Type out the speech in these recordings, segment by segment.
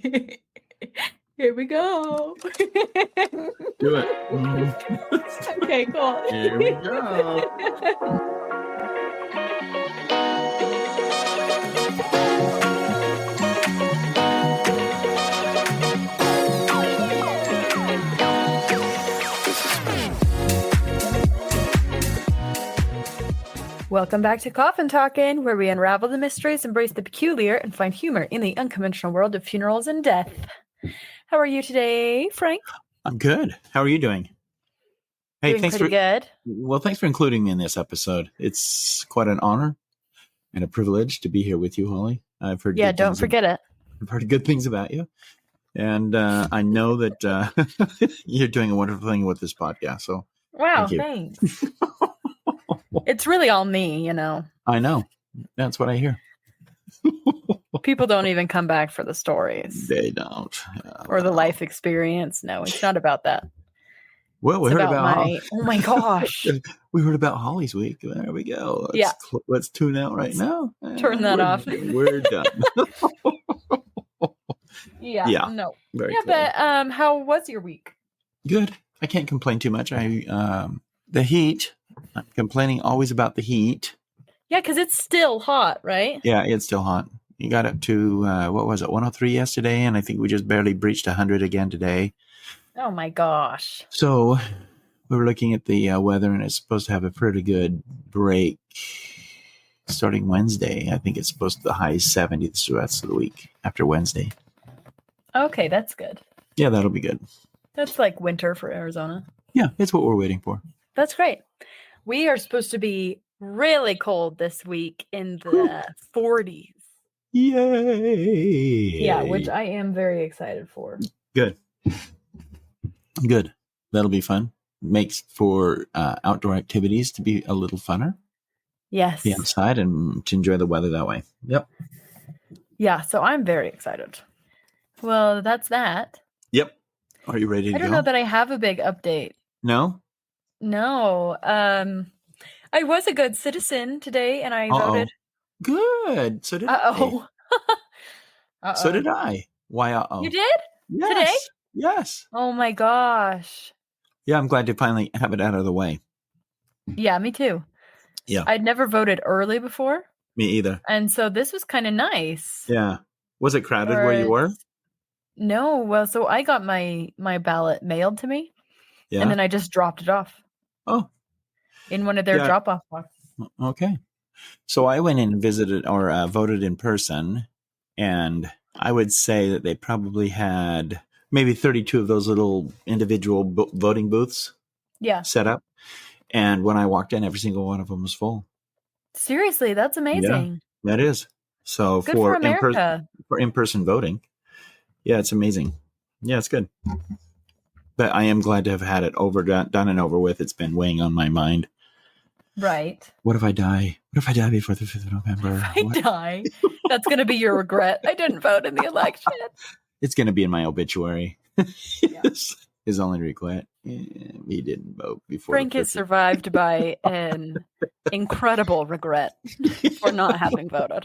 Here we go. Do it. Okay, cool. Here we go. Welcome back to Coffin Talkin', where we unravel the mysteries, embrace the peculiar, and find humor in the unconventional world of funerals and death. How are you today, Frank? I'm good. How are you doing? Hey, Doing pretty good. Well, thanks for including me in this episode. It's quite an honor and a privilege to be here with you, Holly. I've heard don't forget it. I've heard good things about you, and I know that you're doing a wonderful thing with this podcast. So, wow, thank you. Thanks. It's really all me, you know. I know. That's what I hear. People don't even come back for the stories. They don't. Or the life experience. No, it's not about that. Well, we heard about oh my gosh. We heard about Holly's week. There we go. Let's tune out right now. Turn that off. We're done. Yeah. No. Very cool. But how was your week? Good. I can't complain too much. The heat. I'm complaining always about the heat. Yeah, because it's still hot, right? Yeah, it's still hot. You got up to, 103 yesterday, and I think we just barely breached 100 again today. Oh, my gosh. So we were looking at the weather, and it's supposed to have a pretty good break starting Wednesday. I think it's supposed to be the high 70s the rest of the week after Wednesday. Okay, that's good. Yeah, that'll be good. That's like winter for Arizona. Yeah, it's what we're waiting for. That's great. We are supposed to be really cold this week in the 40s. Yay! Yeah, which I am very excited for. Good. That'll be fun. Makes for outdoor activities to be a little funner. Yes. Be outside and to enjoy the weather that way. Yep. Yeah, so I'm very excited. Well, that's that. Yep. Are you ready to go? I don't know that I have a big update. No? No. I was a good citizen today, and I voted. Good. So did I. So did I. Why, uh-oh? You did? Yes. Today? Yes. Oh, my gosh. Yeah, I'm glad to finally have it out of the way. Yeah, me too. Yeah. I'd never voted early before. Me either. And so this was kind of nice. Yeah. Was it crowded where you were? No. Well, so I got my ballot mailed to me. Yeah. And then I just dropped it off. Oh. In one of their drop-off boxes. Okay. So I went in and visited or voted in person, and I would say that they probably had maybe 32 of those little individual voting booths set up. And when I walked in, every single one of them was full. Seriously, that's amazing. Yeah, that is. So good for America. For in-person voting, yeah, it's amazing. Yeah, it's good. But I am glad to have had it done and over with. It's been weighing on my mind. Right. What if I die? What if I die before the 5th of November? Die? That's going to be your regret. I didn't vote in the election. It's going to be in my obituary. Yes. His only regret. He didn't vote before. Frank is survived by an incredible regret for not having voted.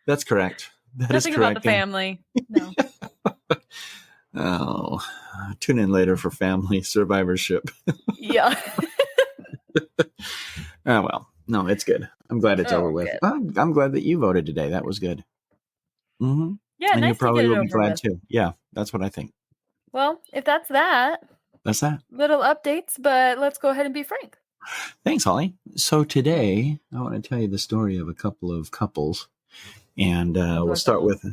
That's correct. Nothing about the family. No. Oh, tune in later for family survivorship. Yeah. Oh, well, no, it's good. I'm glad it's over with. I'm glad that you voted today. That was good. Mm-hmm. Yeah, and nice you probably will be glad with. too. Yeah, that's what I think. Well, if that's that. That's that. Little updates, but let's go ahead and be frank. Thanks, Holly. So today, I want to tell you the story of a couple of couples. And we'll start with,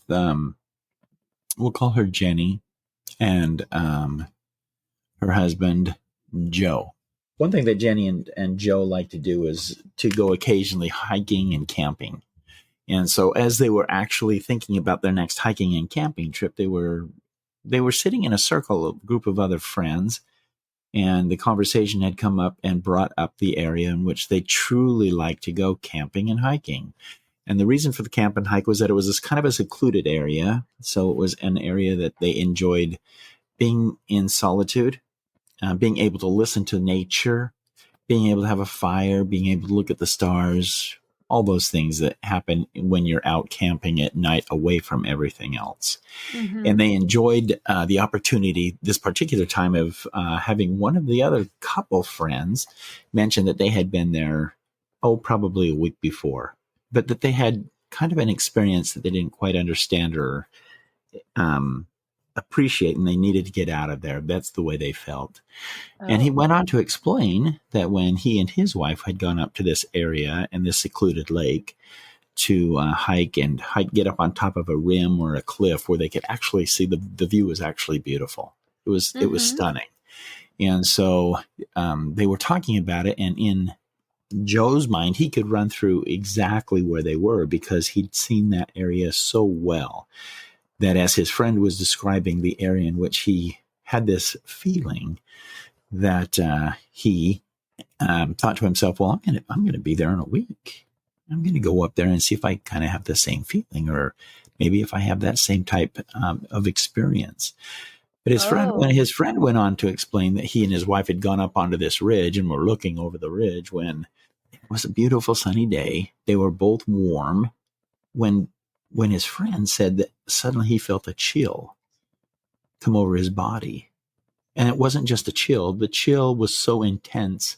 we'll call her Jenny and her husband, Joe. One thing that Jenny and Joe like to do is to go occasionally hiking and camping. And so as they were actually thinking about their next hiking and camping trip, they were sitting in a circle, a group of other friends, and the conversation had come up and brought up the area in which they truly like to go camping and hiking. And the reason for the camp and hike was that it was this kind of a secluded area. So it was an area that they enjoyed being in solitude, being able to listen to nature, being able to have a fire, being able to look at the stars, all those things that happen when you're out camping at night away from everything else. Mm-hmm. And they enjoyed the opportunity this particular time of having one of the other couple friends mention that they had been there, probably a week before, but that they had kind of an experience that they didn't quite understand or appreciate, and they needed to get out of there. That's the way they felt. And he went on to explain that when he and his wife had gone up to this area and this secluded lake to hike, get up on top of a rim or a cliff where they could actually see the view was actually beautiful. It was stunning. And so they were talking about it, and in Joe's mind, he could run through exactly where they were because he'd seen that area so well that as his friend was describing the area in which he had this feeling, that he thought to himself, well, I'm going to be there in a week. I'm going to go up there and see if I kind of have the same feeling, or maybe if I have that same type of experience. But his friend went on to explain that he and his wife had gone up onto this ridge and were looking over the ridge when it was a beautiful sunny day. They were both warm when his friend said that suddenly he felt a chill come over his body. And it wasn't just a chill. The chill was so intense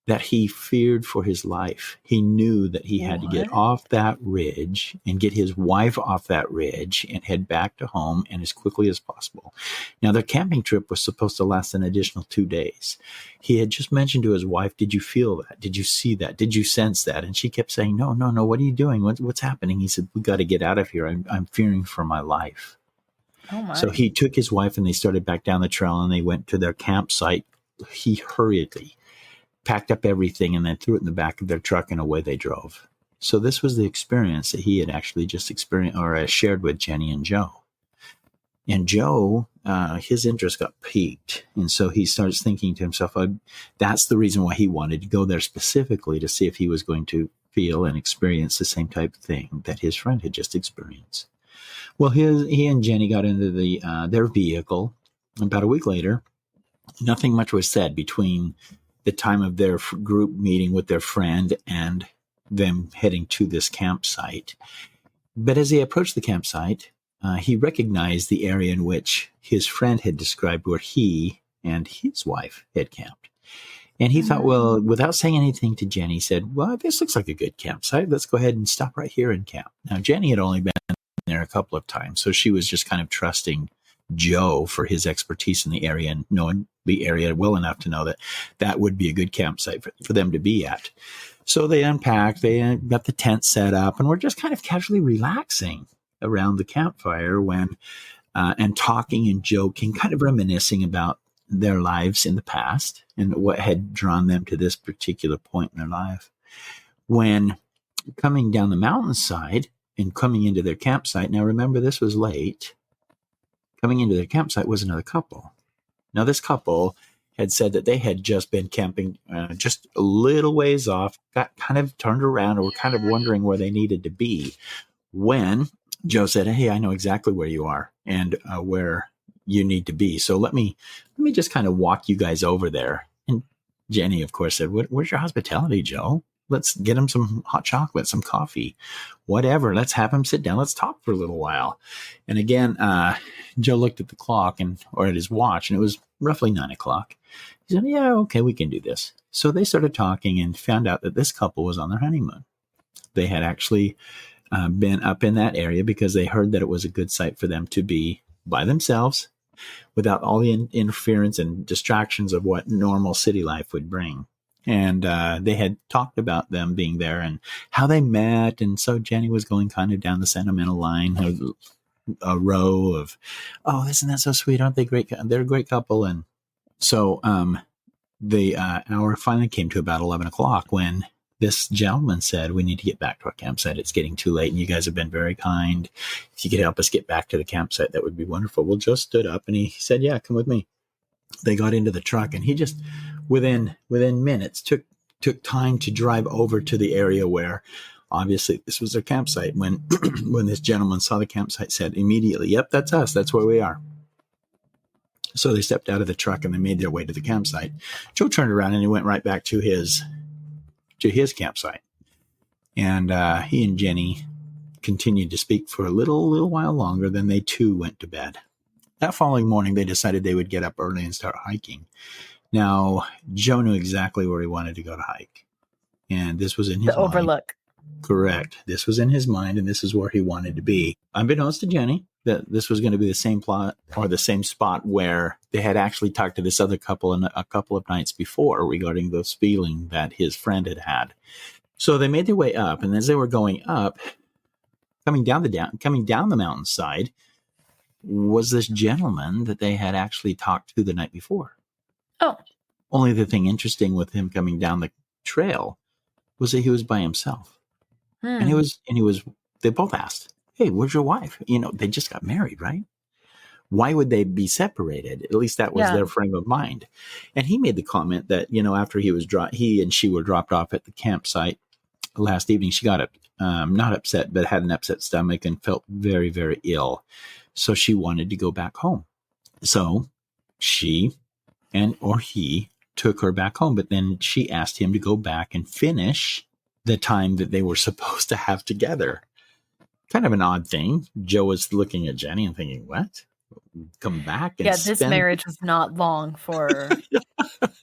that he feared for his life. He knew that he had to get off that ridge and get his wife off that ridge and head back to home, and as quickly as possible. Now, their camping trip was supposed to last an additional 2 days. He had just mentioned to his wife, did you feel that? Did you see that? Did you sense that? And she kept saying, no, what are you doing? What's happening? He said, we got to get out of here. I'm fearing for my life. Oh my. So he took his wife and they started back down the trail, and they went to their campsite. He hurriedly packed up everything and then threw it in the back of their truck, and away they drove. So this was the experience that he had actually just experienced or shared with Jenny and Joe. And Joe, his interest got piqued. And so he starts thinking to himself, that's the reason why he wanted to go there specifically, to see if he was going to feel and experience the same type of thing that his friend had just experienced. Well, he and Jenny got into their vehicle. About a week later, nothing much was said between the time of their group meeting with their friend and them heading to this campsite. But as they approached the campsite, he recognized the area in which his friend had described where he and his wife had camped. And he thought, well, without saying anything to Jenny, he said, well, this looks like a good campsite. Let's go ahead and stop right here and camp. Now, Jenny had only been there a couple of times, so she was just kind of trusting Joe for his expertise in the area and knowing the area well enough to know that that would be a good campsite for them to be at. So they unpacked, they got the tent set up, and we're just kind of casually relaxing around the campfire when and talking and joking, kind of reminiscing about their lives in the past and what had drawn them to this particular point in their life. When coming down the mountainside and coming into their campsite, now remember this was late, coming into their campsite was another couple. Now this couple had said that they had just been camping just a little ways off, got kind of turned around and were kind of wondering where they needed to be when Joe said, hey, I know exactly where you are and where you need to be. So let me just kind of walk you guys over there. And Jenny, of course, said, where's your hospitality, Joe? Let's get him some hot chocolate, some coffee, whatever. Let's have him sit down. Let's talk for a little while. And again, Joe looked at the clock or at his watch, and it was roughly 9:00. He said, yeah, okay, we can do this. So they started talking and found out that this couple was on their honeymoon. They had actually been up in that area because they heard that it was a good site for them to be by themselves without all the interference and distractions of what normal city life would bring. And they had talked about them being there and how they met. And so Jenny was going kind of down the sentimental line, a row of, oh, isn't that so sweet? Aren't they great? They're a great couple. And so the hour finally came to about 11:00 when this gentleman said, we need to get back to our campsite. It's getting too late, and you guys have been very kind. If you could help us get back to the campsite, that would be wonderful. Well, Joe stood up, and he said, yeah, come with me. They got into the truck, and he just, within minutes, took time to drive over to the area where, obviously, this was their campsite. When this gentleman saw the campsite, said immediately, yep, that's us. That's where we are. So they stepped out of the truck, and they made their way to the campsite. Joe turned around, and he went right back to his campsite. And he and Jenny continued to speak for a little while longer. Then they too went to bed. That following morning, they decided they would get up early and start hiking. Now, Joe knew exactly where he wanted to go to hike. And this was in his The mind. overlook. Correct. This was in his mind, and this is where he wanted to be. Unbeknownst to Jenny, that this was going to be the same plot or the same spot where they had actually talked to this other couple a couple of nights before regarding this feeling that his friend had had. So they made their way up, and as they were going up, coming down the mountainside, was this gentleman that they had actually talked to the night before. Oh. Only the thing interesting with him coming down the trail was that he was by himself. And they both asked, "Hey, where's your wife?" They just got married, right? Why would they be separated? At least that was their frame of mind. And he made the comment that, after he and she were dropped off at the campsite last evening, she got not upset, but had an upset stomach and felt very, very ill. So she wanted to go back home. So she or he took her back home, but then she asked him to go back and finish the time that they were supposed to have together. Kind of an odd thing. Joe was looking at Jenny and thinking, what? Come back and this marriage was not long for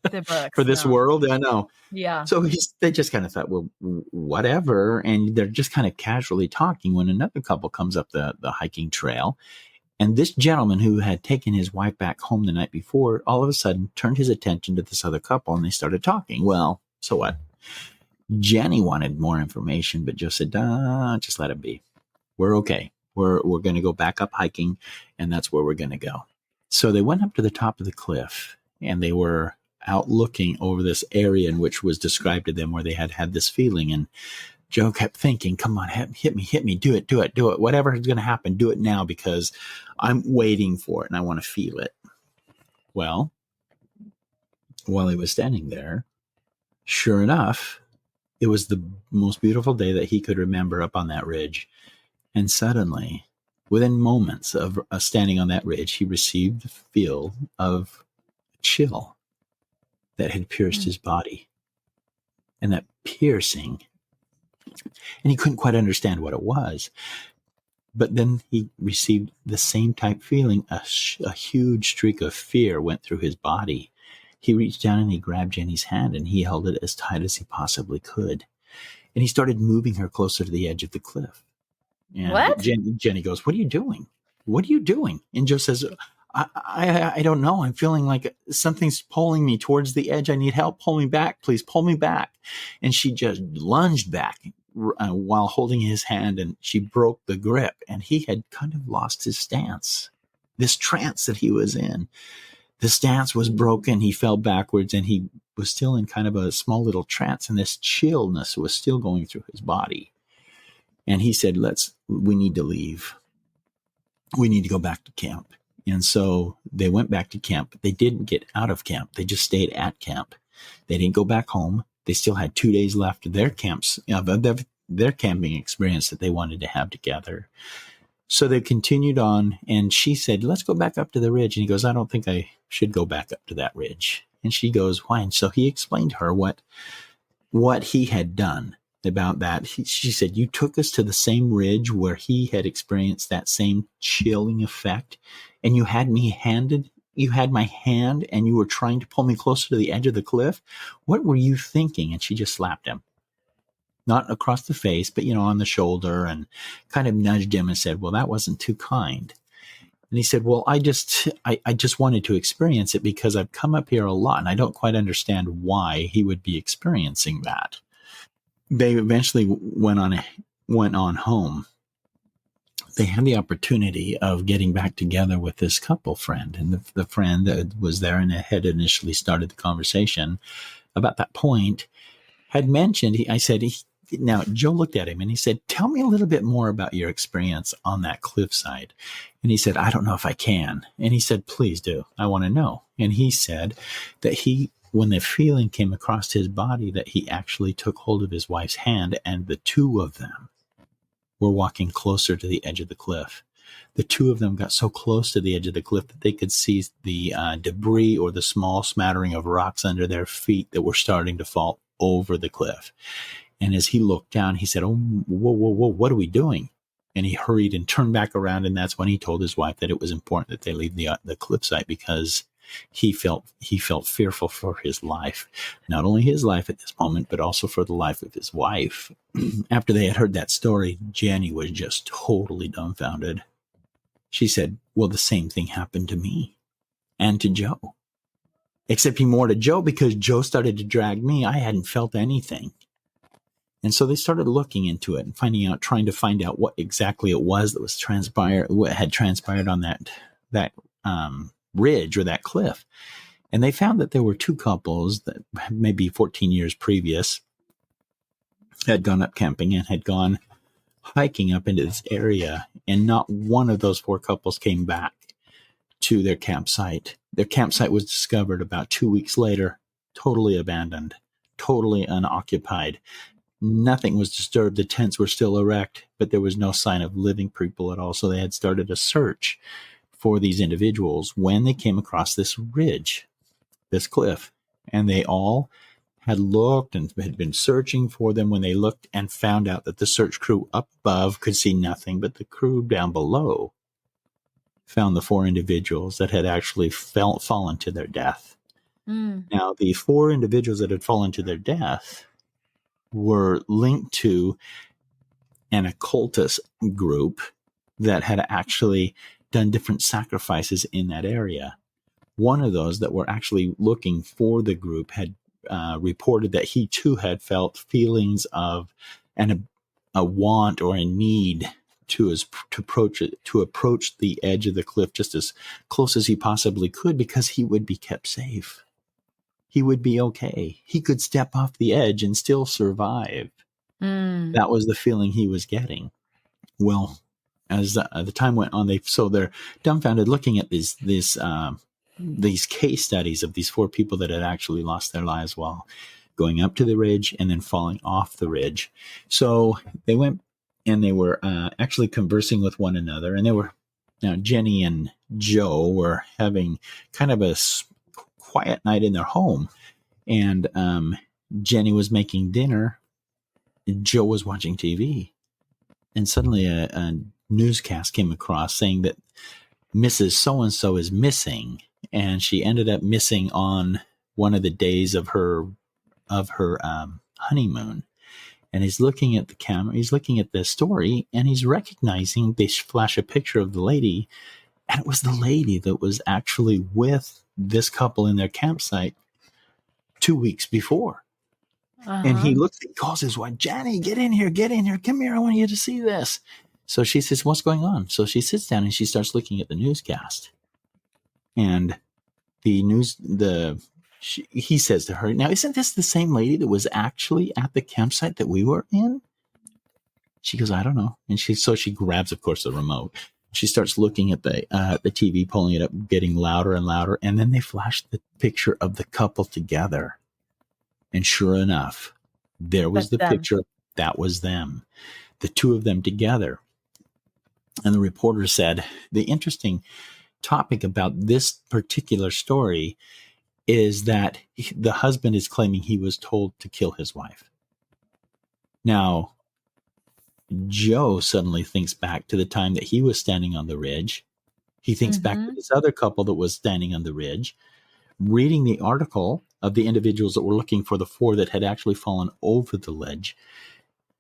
the Brooks. For this world, I know. Yeah. So they just kind of thought, well, whatever. And they're just kind of casually talking when another couple comes up the hiking trail. And this gentleman who had taken his wife back home the night before, all of a sudden turned his attention to this other couple and they started talking. Well, so what? Jenny wanted more information, but Joe said, just let it be. We're okay. We're going to go back up hiking, and that's where we're going to go. So they went up to the top of the cliff, and they were out looking over this area in which was described to them where they had this feeling. And Joe kept thinking, come on, hit me, do it. Whatever is going to happen, do it now because I'm waiting for it and I want to feel it. Well, while he was standing there, sure enough, it was the most beautiful day that he could remember up on that ridge. And suddenly, within moments of standing on that ridge, he received the feel of a chill that had pierced his body. And that piercing, and he couldn't quite understand what it was. But then he received the same type feeling. A huge streak of fear went through his body. He reached down and he grabbed Jenny's hand and he held it as tight as he possibly could. And he started moving her closer to the edge of the cliff. And what? Jenny goes, what are you doing? What are you doing? And Joe says, I don't know. I'm feeling like something's pulling me towards the edge. I need help. Pull me back. Please pull me back. And she just lunged back while holding his hand, and she broke the grip. And he had kind of lost his stance, this trance that he was in. The stance was broken. He fell backwards and he was still in kind of a small little trance, and this chillness was still going through his body. And he said, we need to leave. We need to go back to camp. And so they went back to camp. They didn't get out of camp. They just stayed at camp. They didn't go back home. They still had 2 days left of their camps, their camping experience that they wanted to have together. So they continued on, and she said, let's go back up to the ridge. And he goes, I don't think I should go back up to that ridge. And she goes, why? And so he explained to her what he had done about that. She said, you took us to the same ridge where he had experienced that same chilling effect, and you had my hand and you were trying to pull me closer to the edge of the cliff. What were you thinking? And she just slapped him. Not across the face, but, on the shoulder, and kind of nudged him and said, well, that wasn't too kind. And he said, well, I just wanted to experience it because I've come up here a lot and I don't quite understand why he would be experiencing that. They eventually went on home. They had the opportunity of getting back together with this couple friend, and the friend that was there and had initially started the conversation about that point had mentioned, now Joe looked at him and he said, tell me a little bit more about your experience on that cliffside. And he said, I don't know if I can. And he said, please do. I want to know. And he said that when the feeling came across his body, that he actually took hold of his wife's hand, and the two of them were walking closer to the edge of the cliff. The two of them got so close to the edge of the cliff that they could see the debris or the small smattering of rocks under their feet that were starting to fall over the cliff. And as he looked down, he said, "Oh, whoa, whoa, whoa, what are we doing?" And he hurried and turned back around. And that's when he told his wife that it was important that they leave the cliffside, because he felt fearful for his life, not only his life at this moment, but also for the life of his wife. After they had heard that story, Jenny was just totally dumbfounded. She said, "Well, the same thing happened to me and to Joe, except more to Joe, because Joe started to drag me. I hadn't felt anything." And so they started looking into it and trying to find out what exactly it was that was what had transpired on that ridge or that cliff. And they found that there were two couples that maybe 14 years previous had gone up camping and had gone hiking up into this area. And not one of those four couples came back to their campsite. Their campsite was discovered about 2 weeks later, totally abandoned, totally unoccupied. Nothing was disturbed. The tents were still erect, but there was no sign of living people at all. So they had started a search for these individuals when they came across this ridge, this cliff. And they all had looked and had been searching for them when they looked and found out that the search crew up above could see nothing, but the crew down below found the four individuals that had actually fallen to their death. Now, the four individuals that had fallen to their death were linked to an occultist group that had actually done different sacrifices in that area. One of those that were actually looking for the group had reported that he too had felt feelings of a want or a need to approach the edge of the cliff just as close as he possibly could, because he would be kept safe. He would be okay. He could step off the edge and still survive. That was the feeling he was getting. Well, as the time went on, they're dumbfounded looking at these case studies of these four people that had actually lost their lives while going up to the ridge and then falling off the ridge. So they went and they were actually conversing with one another, and now Jenny and Joe were having kind of a quiet night in their home, and Jenny was making dinner. Joe was watching TV, and suddenly a newscast came across saying that Mrs. So-and-so is missing, and she ended up missing on one of the days of her honeymoon. And he's looking at the camera, he's looking at the story, and he's recognizing, they flash a picture of the lady, and it was the lady that was actually with this couple in their campsite 2 weeks before. And he calls his wife, "Jenny, get in here, come here, I want you to see this." So she says, "What's going on?" So she sits down and she starts looking at the newscast. And he says to her, "Now, isn't this the same lady that was actually at the campsite that we were in?" She goes, "I don't know." And she grabs, of course, the remote. She starts looking at the TV, pulling it up, getting louder and louder. And then they flash the picture of the couple together. And sure enough, there was the picture. That was them, the two of them together. And the reporter said, the interesting topic about this particular story is that the husband is claiming he was told to kill his wife. Now, Joe suddenly thinks back to the time that he was standing on the ridge. He thinks back to this other couple that was standing on the ridge, reading the article of the individuals that were looking for the four that had actually fallen over the ledge.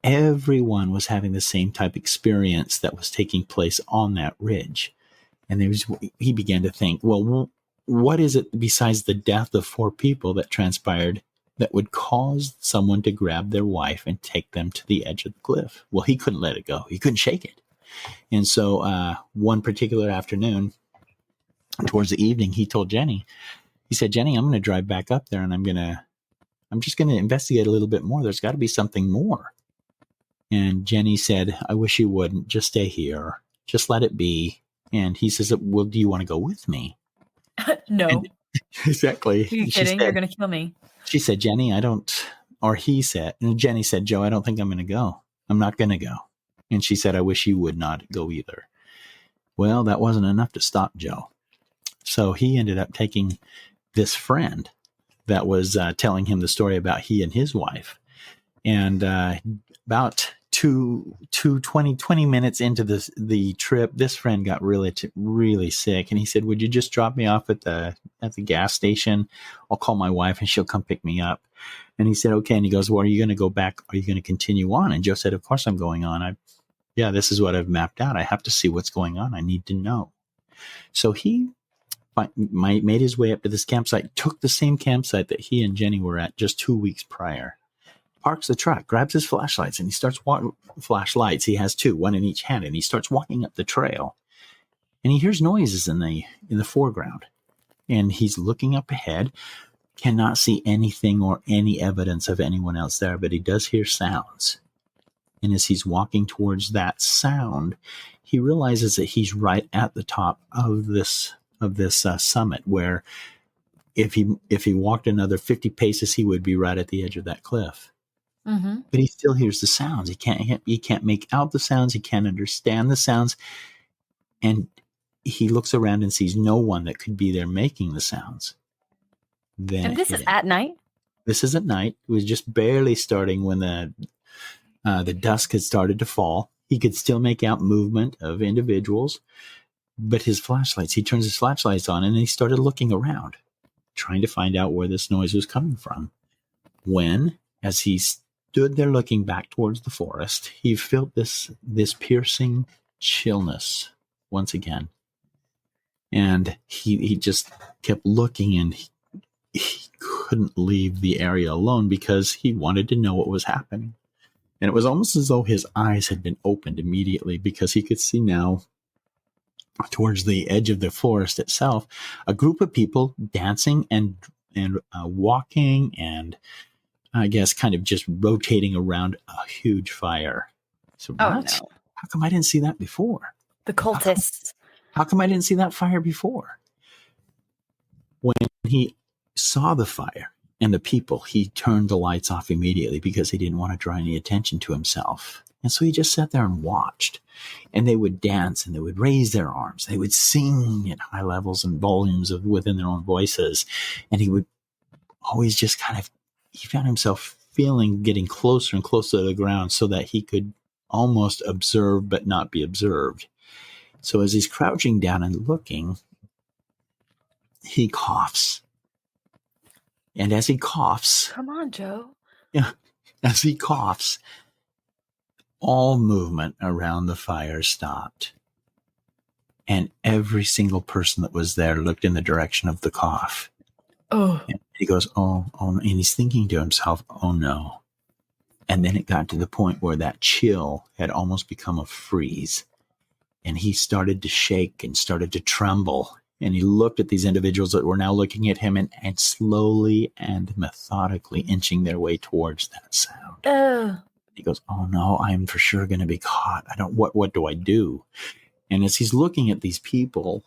Everyone was having the same type experience that was taking place on that ridge. And he began to think, well, what is it besides the death of four people that transpired that would cause someone to grab their wife and take them to the edge of the cliff? Well, he couldn't let it go. He couldn't shake it. And so one particular afternoon, towards the evening, he told Jenny, he said, "Jenny, I'm going to drive back up there and I'm just going to investigate a little bit more. There's got to be something more." And Jenny said, "I wish you wouldn't. Just stay here. Just let it be." And he says, "Well, do you want to go with me?" No. And, exactly. Are you kidding? You're going to kill me. She said, "Jenny, I don't," or he said, and Jenny said, "Joe, I don't think I'm going to go. I'm not going to go." And she said, "I wish you would not go either." Well, that wasn't enough to stop Joe. So he ended up taking this friend that was telling him the story about he and his wife. And about 20 minutes into the trip, this friend got really sick, and he said, "Would you just drop me off at the gas station? I'll call my wife and she'll come pick me up." And he said, "Okay." And he goes, "Well, are you going to go back? Are you going to continue on?" And Joe said, "Of course I'm going on. Yeah, this is what I've mapped out. I have to see what's going on. I need to know." So he made his way up to this campsite, took the same campsite that he and Jenny were at just 2 weeks prior, parks the truck, grabs his flashlights, and he starts walking. Flashlights, he has two, one in each hand, and he starts walking up the trail. And he hears noises in the foreground. And he's looking up ahead, cannot see anything or any evidence of anyone else there, but he does hear sounds. And as he's walking towards that sound, he realizes that he's right at the top of this summit, where if he walked another 50 paces, he would be right at the edge of that cliff. Mm-hmm. But he still hears the sounds. He can't make out the sounds. He can't understand the sounds. And he looks around and sees no one that could be there making the sounds. Then And this is at night? This is at night. It was just barely starting when the dusk had started to fall. He could still make out movement of individuals, but he turns his flashlights on, and he started looking around, trying to find out where this noise was coming from. When, as he stood there looking back towards the forest, he felt this piercing chillness once again. And he just kept looking, and he couldn't leave the area alone because he wanted to know what was happening. And it was almost as though his eyes had been opened immediately, because he could see now, towards the edge of the forest itself, a group of people dancing and walking, and I guess kind of just rotating around a huge fire. So what? Oh, no. How come I didn't see that before? The cultists. How come I didn't see that fire before? When he saw the fire and the people, he turned the lights off immediately because he didn't want to draw any attention to himself. And so he just sat there and watched. And they would dance, and they would raise their arms. They would sing at high levels and volumes within their own voices. And he would always just he found himself getting closer and closer to the ground, so that he could almost observe but not be observed. So as he's crouching down and looking, he coughs. And as he coughs... Come on, Joe. Yeah. As he coughs, all movement around the fire stopped. And every single person that was there looked in the direction of the cough. Oh. And he goes, oh, and he's thinking to himself, oh no. And then it got to the point where that chill had almost become a freeze. And he started to shake and started to tremble. And he looked at these individuals that were now looking at him, and slowly and methodically inching their way towards that sound. He goes, oh no, I'm for sure going to be caught. What do I do? And as he's looking at these people,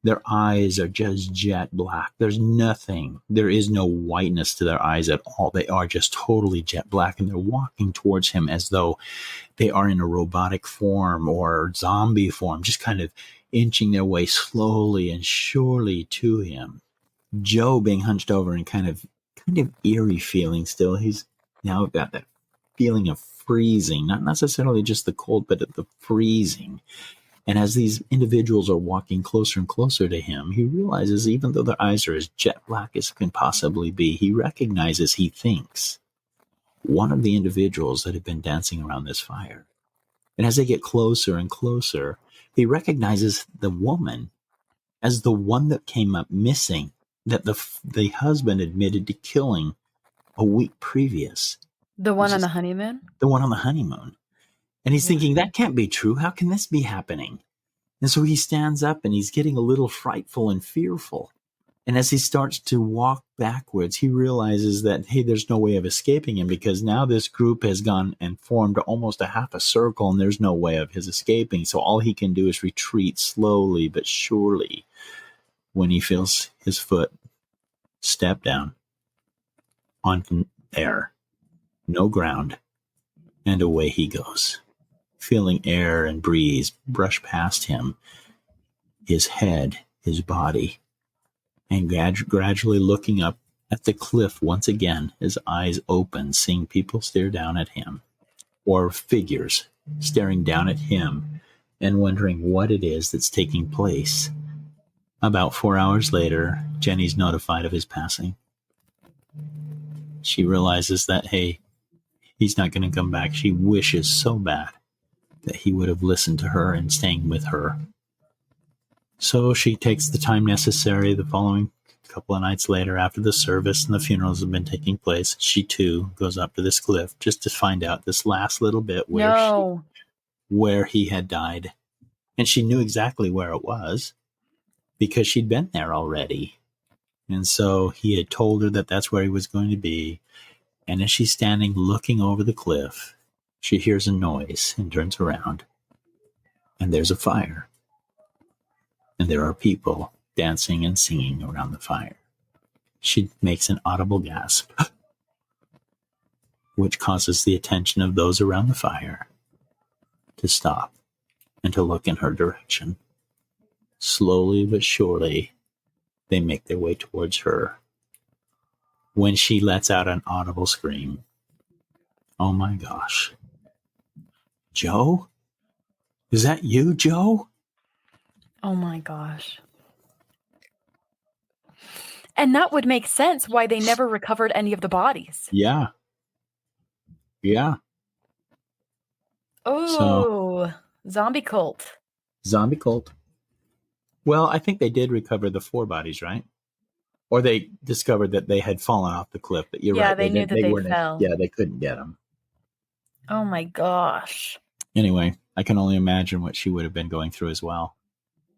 their eyes are just jet black. There is no whiteness to their eyes at all. They are just totally jet black, and they're walking towards him as though they are in a robotic form or zombie form, just kind of inching their way slowly and surely to him. Joe, being hunched over and kind of eerie feeling still, he's now got that feeling of freezing, not necessarily just the cold, but the freezing. And as these individuals are walking closer and closer to him, he realizes, even though their eyes are as jet black as can possibly be, he thinks, one of the individuals that have been dancing around this fire. And as they get closer and closer, he recognizes the woman as the one that came up missing, that the husband admitted to killing a week previous. The one on the honeymoon? The one on the honeymoon. And he's thinking, that can't be true. How can this be happening? And so he stands up, and he's getting a little frightful and fearful. And as he starts to walk backwards, he realizes that, hey, there's no way of escaping him, because now this group has gone and formed almost a half a circle, and there's no way of his escaping. So all he can do is retreat slowly but surely when he feels his foot step down on air, no ground, and away he goes, feeling air and breeze brush past him, his head, his body, and gradually looking up at the cliff once again, his eyes open, seeing people stare down at him, or figures staring down at him, and wondering what it is that's taking place. About 4 hours later, Jenny's notified of his passing. She realizes that, hey, he's not going to come back. She wishes so bad that he would have listened to her and staying with her. So she takes the time necessary the following couple of nights later, after the service and the funerals have been taking place. She too goes up to this cliff just to find out this last little bit where he had died. And she knew exactly where it was because she'd been there already. And so he had told her that that's where he was going to be. And as she's standing looking over the cliff, she hears a noise and turns around. And there's a fire. And there are people dancing and singing around the fire. She makes an audible gasp, which causes the attention of those around the fire to stop and to look in her direction. Slowly but surely, they make their way towards her. When she lets out an audible scream, "Oh my gosh. Joe? Is that you, Joe?" Oh my gosh. And that would make sense why they never recovered any of the bodies. Yeah. Oh, zombie cult. Zombie cult. Well, I think they did recover the 4 bodies, right? Or they discovered that they had fallen off the cliff. But you're right. Yeah, they knew that they fell. Yeah, they couldn't get them. Oh my gosh. Anyway, I can only imagine what she would have been going through as well.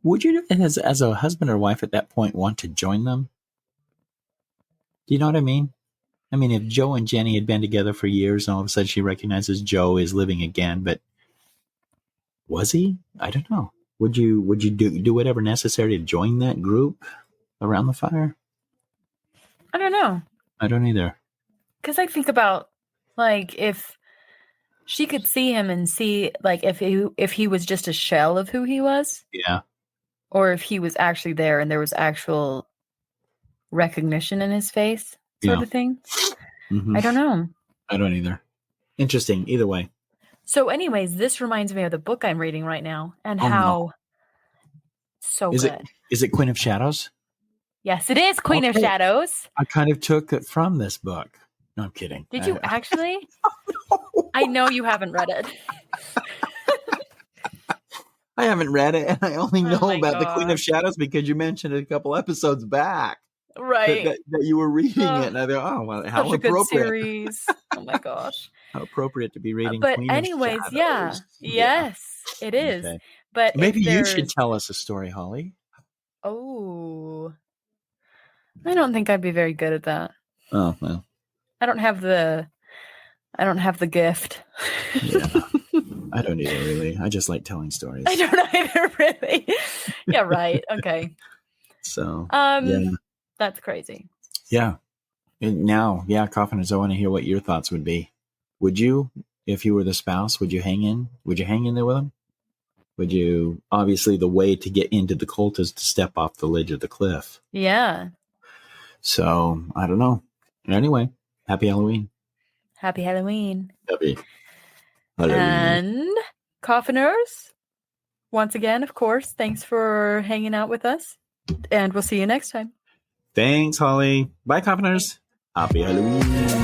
Would you, as a husband or wife at that point, want to join them? Do you know what I mean? I mean, if Joe and Jenny had been together for years and all of a sudden she recognizes Joe is living again, but was he? I don't know. Would you do whatever necessary to join that group around the fire? I don't know. I don't either. Because I think about, like, if she could see him and see, like, if he was just a shell of who he was. Yeah. Or if he was actually there and there was actual recognition in his face, sort of thing. Mm-hmm. I don't know. I don't either. Interesting. Either way. So anyways, this reminds me of the book I'm reading right now and so good. Is it Queen of Shadows? Yes, it is Queen of Shadows. I kind of took it from this book. No, I'm kidding. Did you actually? No. I know you haven't read it. I haven't read it, and I only know about the Queen of Shadows because you mentioned it a couple episodes back. Right. That you were reading it, and I thought, oh, well, how such appropriate. A good series. Oh my gosh. How appropriate to be reading but Queen anyways, of Shadows. Yes, it is. Okay. But maybe you should tell us a story, Holly. Oh. I don't think I'd be very good at that. Oh, well. I don't have the gift. Yeah. I don't either, really. I just like telling stories. I don't either, really. Yeah, right. Okay. So, that's crazy. Yeah. And now, coffiners, I want to hear what your thoughts would be. Would you, if you were the spouse, would you hang in? Would you hang in there with them? Would you, obviously the way to get into the cult is to step off the ledge of the cliff. Yeah. So, I don't know. Anyway, happy Halloween. Happy Halloween. Happy Halloween. And coffiners, once again, of course, thanks for hanging out with us. And we'll see you next time. Thanks, Holly. Bye, coffiners. Happy Halloween.